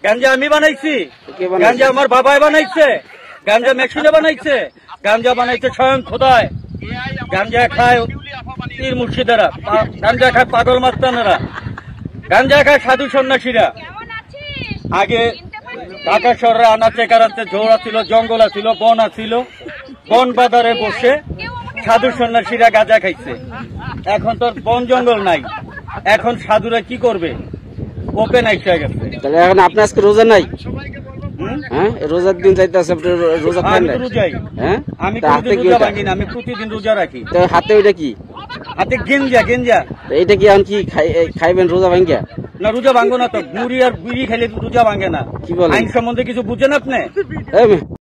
গাঞ্জা আমি বানাইছি? গাঞ্জা আমার বাবাই বানাইছে? গাঞ্জা মেশিনে বানাইছে? গাঞ্জা বানাইছে স্বয়ং খোদায়। গাঞ্জা খায় পীর মুর্শিদেরা, গাঞ্জা খায় পাগল মাস্তানেরা, গাঞ্জা খায় সাধু সন্ন্যাসীরা। আগে ঢাকা শহরে আনাচে কানাচে ঝোড়া ছিল, জঙ্গল ছিল, বন ছিল, বন বাজারে বসে সাধু সন্ন্যাসীরা গাঁজা খাইছে। এখন তো বন জঙ্গল নাই, এখন সাধুরা কি করবে? ওপেন আইসা গেছে। তাহলে এখন আপনার আজকে রোজা নাই? হ্যাঁ, রোজার দিন যাইতেছে, আপনি রোজা খান না? হ্যাঁ, আমি রোজা ভাঙি না, আমি প্রতিদিন রোজা রাখি। হাতে ওইটা কি? হাতে গেঞ্জা। গেঞ্জা এইটা কি এখন কি খাইবেন রোজা ভাঙ্গা? না, রোজা ভাঙবো না তো। মুড়ি আর বিড়ি খাইলে রোজা ভাঙে না। কি বলেন? আইন সম্বন্ধে কিছু বুঝেন আপনি?